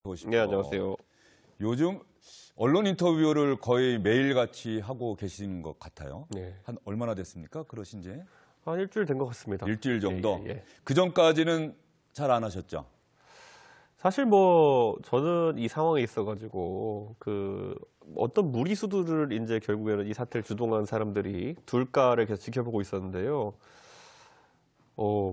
보십시오. 네, 안녕하세요. 요즘 언론 인터뷰를 거의 매일같이 하고 계신 것 같아요. 네. 한 얼마나 됐습니까? 그러신 지? 한 일주일 된 것 같습니다. 일주일 정도? 예. 그 전까지는 잘 안 하셨죠? 사실 저는 이 상황에 있어가지고 어떤 무리수들을 이제 결국에는 이 사태를 주동한 사람들이 둘까를 계속 지켜보고 있었는데요.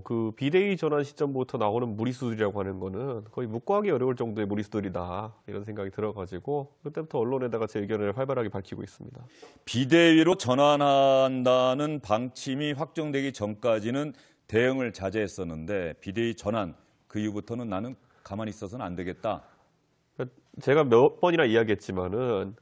그 비대위 전환 시점부터 나오는 무리수들이라고 하는 거는 거의 묵과하기 어려울 정도의 무리수들이다 이런 생각이 들어가지고 그때부터 언론에다가 제 의견을 활발하게 밝히고 있습니다. 비대위로 전환한다는 방침이 확정되기 전까지는 대응을 자제했었는데 비대위 전환 그 이후부터는 나는 가만히 있어서는 안 되겠다. 제가 몇 번이나 이야기했지만은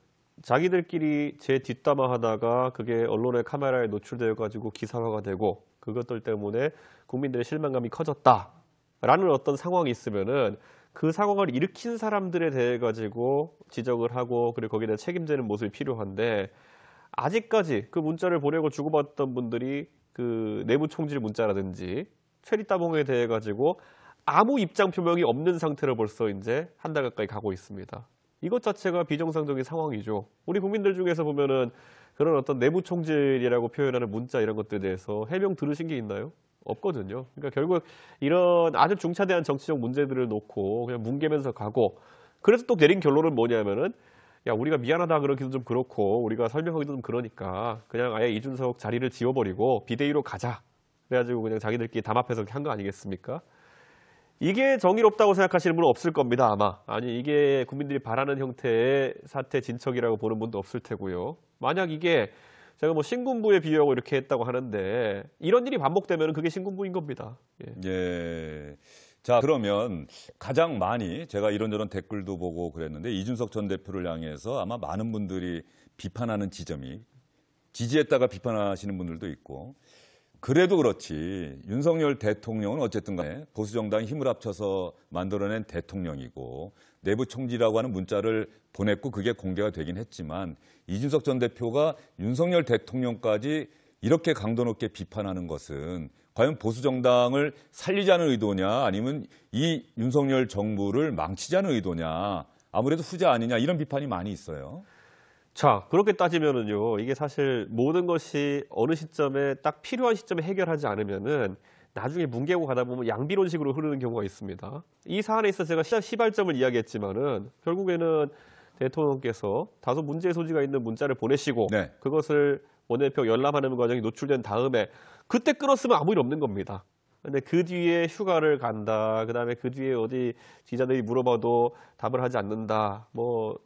자기들끼리 제 뒷담화 하다가 그게 언론의 카메라에 노출되어 가지고 기사화가 되고 그것들 때문에 국민들의 실망감이 커졌다라는 어떤 상황이 있으면은 그 상황을 일으킨 사람들에 대해 가지고 지적을 하고 그리고 거기에 대해 책임지는 모습이 필요한데 아직까지 그 문자를 보내고 주고받던 분들이 그 내부 총질 문자라든지 체리따봉에 대해 가지고 아무 입장 표명이 없는 상태로 벌써 이제 한 달 가까이 가고 있습니다. 이것 자체가 비정상적인 상황이죠. 우리 국민들 중에서 보면은 그런 어떤 내부 총질이라고 표현하는 문자 이런 것들에 대해서 해명 들으신 게 있나요? 없거든요. 그러니까 결국 이런 아주 중차대한 정치적 문제들을 놓고 그냥 뭉개면서 가고 그래서 또 내린 결론은 뭐냐면은 야, 우리가 미안하다 그러기도 좀 그렇고 우리가 설명하기도 좀 그러니까 그냥 아예 이준석 자리를 지워버리고 비대위로 가자. 그래가지고 그냥 자기들끼리 담합해서 한 거 아니겠습니까? 이게 정의롭다고 생각하시는 분은 없을 겁니다, 아마. 아니, 이게 국민들이 바라는 형태의 사태 진척이라고 보는 분도 없을 테고요. 만약 이게 제가 신군부에 비유하고 이렇게 했다고 하는데 이런 일이 반복되면 그게 신군부인 겁니다. 예. 예. 자, 그러면 가장 많이 제가 이런저런 댓글도 보고 그랬는데 이준석 전 대표를 향해서 아마 많은 분들이 비판하는 지점이 지지했다가 비판하시는 분들도 있고 그래도 그렇지 윤석열 대통령은 어쨌든 간에 보수정당이 힘을 합쳐서 만들어낸 대통령이고 내부 총질이라고 하는 문자를 보냈고 그게 공개가 되긴 했지만 이준석 전 대표가 윤석열 대통령까지 이렇게 강도 높게 비판하는 것은 과연 보수정당을 살리자는 의도냐 아니면 이 윤석열 정부를 망치자는 의도냐 아무래도 후자 아니냐 이런 비판이 많이 있어요. 자, 그렇게 따지면은요, 이게 사실 모든 것이 어느 시점에 딱 필요한 시점에 해결하지 않으면은 나중에 뭉개고 가다 보면 양비론식으로 흐르는 경우가 있습니다. 이 사안에 있어서 제가 시발점을 이야기했지만은 결국에는 대통령께서 다소 문제의 소지가 있는 문자를 보내시고 네. 그것을 원내대표 열람하는 과정이 노출된 다음에 그때 끊었으면 아무 일 없는 겁니다. 근데 그 뒤에 휴가를 간다. 그다음에 그 뒤에 어디 기자들이 물어봐도 답을 하지 않는다. 뭐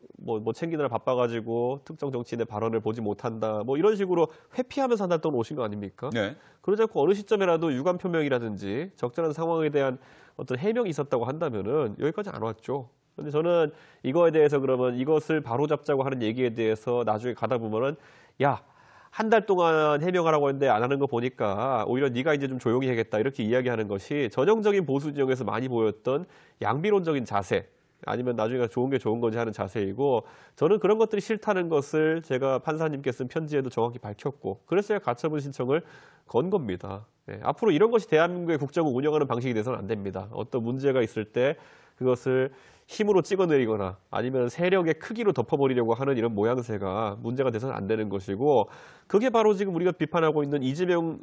챙기느라 바빠가지고 특정 정치인의 발언을 보지 못한다. 이런 식으로 회피하면서 한 달 동안 오신 거 아닙니까? 네. 그러지 않고 어느 시점에라도 유감 표명이라든지 적절한 상황에 대한 어떤 해명이 있었다고 한다면은 여기까지 안 왔죠. 근데 저는 이거에 대해서 그러면 이것을 바로잡자고 하는 얘기에 대해서 나중에 가다 보면은 야, 한 달 동안 해명하라고 했는데 안 하는 거 보니까 오히려 네가 이제 좀 조용히 해야겠다 이렇게 이야기하는 것이 전형적인 보수 진영에서 많이 보였던 양비론적인 자세 아니면 나중에 좋은 게 좋은 거지 하는 자세이고 저는 그런 것들이 싫다는 것을 제가 판사님께 쓴 편지에도 정확히 밝혔고 그래서야 가처분 신청을 건 겁니다. 네, 앞으로 이런 것이 대한민국의 국정을 운영하는 방식이 돼서는 안 됩니다. 어떤 문제가 있을 때 그것을 힘으로 찍어내리거나 아니면 세력의 크기로 덮어버리려고 하는 이런 모양새가 문제가 돼서는 안 되는 것이고 그게 바로 지금 우리가 비판하고 있는 이재명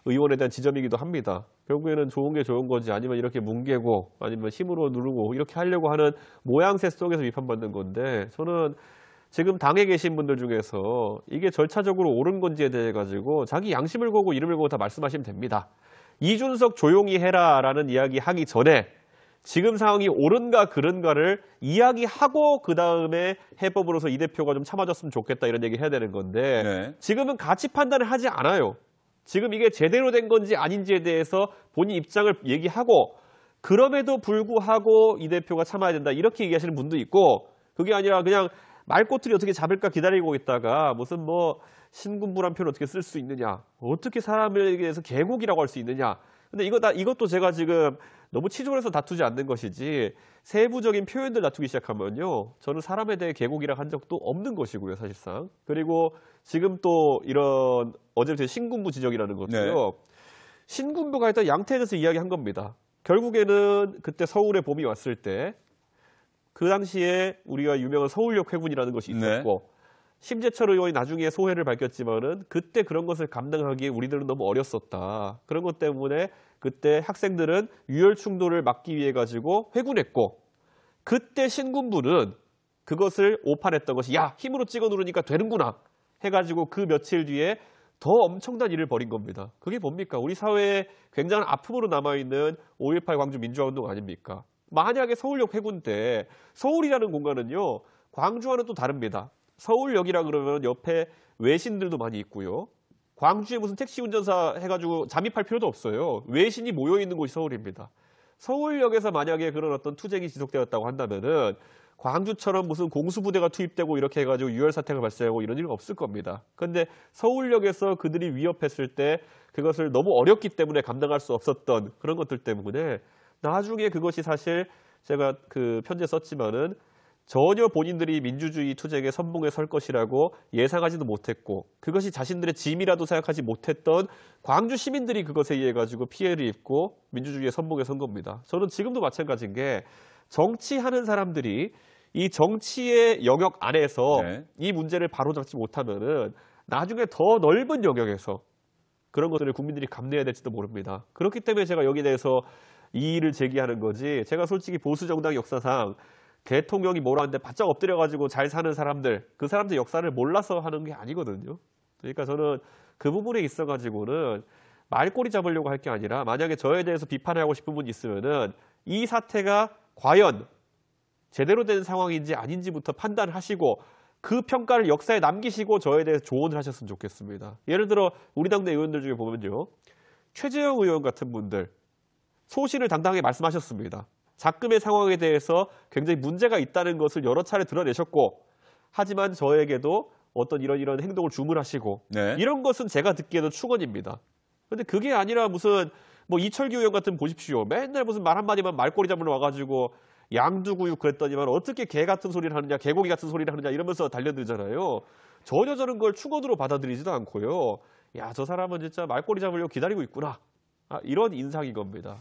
의원에 대한 지점이기도 합니다. 결국에는 좋은 게 좋은 건지 아니면 이렇게 뭉개고 아니면 힘으로 누르고 이렇게 하려고 하는 모양새 속에서 비판받는 건데 저는 지금 당에 계신 분들 중에서 이게 절차적으로 옳은 건지에 대해 가지고 자기 양심을 걸고 이름을 걸고 다 말씀하시면 됩니다. 이준석 조용히 해라라는 이야기 하기 전에 지금 상황이 옳은가 그른가를 이야기하고 그다음에 해법으로서 이 대표가 좀 참아줬으면 좋겠다 이런 얘기 해야 되는 건데 네. 지금은 가치 판단을 하지 않아요. 지금 이게 제대로 된 건지 아닌지에 대해서 본인 입장을 얘기하고 그럼에도 불구하고 이 대표가 참아야 된다 이렇게 얘기하시는 분도 있고 그게 아니라 그냥 말꼬투리 어떻게 잡을까 기다리고 있다가 무슨 신군부란 표현 어떻게 쓸 수 있느냐 어떻게 사람에 대해서 계곡이라고 할 수 있느냐 근데 이것도 제가 지금 너무 치졸해서 다투지 않는 것이지 세부적인 표현들 다투기 시작하면요. 저는 사람에 대해 계곡이라 한 적도 없는 것이고요. 사실상. 그리고 지금 또 이런 어제부터 신군부 지적이라는 것도요. 네. 신군부가 일단 양태에서 이야기한 겁니다. 결국에는 그때 서울에 봄이 왔을 때 그 당시에 우리가 유명한 서울역 회군이라는 것이 네. 있었고 심재철 의원이 나중에 소회를 밝혔지만은 그때 그런 것을 감당하기에 우리들은 너무 어렸었다. 그런 것 때문에 그때 학생들은 유혈 충돌을 막기 위해 가지고 회군했고 그때 신군부는 그것을 오판했던 것이 야 힘으로 찍어 누르니까 되는구나 해가지고 그 며칠 뒤에 더 엄청난 일을 벌인 겁니다. 그게 뭡니까? 우리 사회에 굉장한 아픔으로 남아있는 5.18 광주 민주화운동 아닙니까? 만약에 서울역 회군 때 서울이라는 공간은요. 광주와는 또 다릅니다. 서울역이라 그러면 옆에 외신들도 많이 있고요. 광주에 무슨 택시 운전사 해가지고 잠입할 필요도 없어요. 외신이 모여있는 곳이 서울입니다. 서울역에서 만약에 그런 어떤 투쟁이 지속되었다고 한다면은 광주처럼 무슨 공수부대가 투입되고 이렇게 해가지고 유혈 사태가 발생하고 이런 일은 없을 겁니다. 그런데 서울역에서 그들이 위협했을 때 그것을 너무 어렵기 때문에 감당할 수 없었던 그런 것들 때문에 나중에 그것이 사실 제가 그 편지에 썼지만은 전혀 본인들이 민주주의 투쟁에 선봉에 설 것이라고 예상하지도 못했고 그것이 자신들의 짐이라도 생각하지 못했던 광주 시민들이 그것에 의해 가지고 피해를 입고 민주주의의 선봉에 선 겁니다. 저는 지금도 마찬가지인 게 정치하는 사람들이 이 정치의 영역 안에서 네. 이 문제를 바로잡지 못하면은 나중에 더 넓은 영역에서 그런 것들을 국민들이 감내해야 될지도 모릅니다. 그렇기 때문에 제가 여기에 대해서 이의를 제기하는 거지 제가 솔직히 보수정당 역사상 대통령이 뭐라 하는데 바짝 엎드려가지고 잘 사는 사람들, 그 사람들 역사를 몰라서 하는 게 아니거든요. 그러니까 저는 그 부분에 있어가지고는 말꼬리 잡으려고 할 게 아니라 만약에 저에 대해서 비판하고 싶은 분이 있으면은 이 사태가 과연 제대로 된 상황인지 아닌지부터 판단하시고 그 평가를 역사에 남기시고 저에 대해서 조언을 하셨으면 좋겠습니다. 예를 들어 우리 당내 의원들 중에 보면요. 최재형 의원 같은 분들 소신을 당당하게 말씀하셨습니다. 작금의 상황에 대해서 굉장히 문제가 있다는 것을 여러 차례 드러내셨고 하지만 저에게도 어떤 이런 행동을 주문하시고 네. 이런 것은 제가 듣기에도 축원입니다. 그런데 그게 아니라 무슨 뭐 이철규 의원 같은 보십시오. 맨날 무슨 말 한마디만 말꼬리 잡으러 와가지고 양두구육 그랬더니만 어떻게 개 같은 소리를 하느냐 개고기 같은 소리를 하느냐 이러면서 달려들잖아요. 전혀 저는 걸 축원으로 받아들이지도 않고요. 야, 저 사람은 진짜 말꼬리 잡으려고 기다리고 있구나. 이런 인상인 겁니다.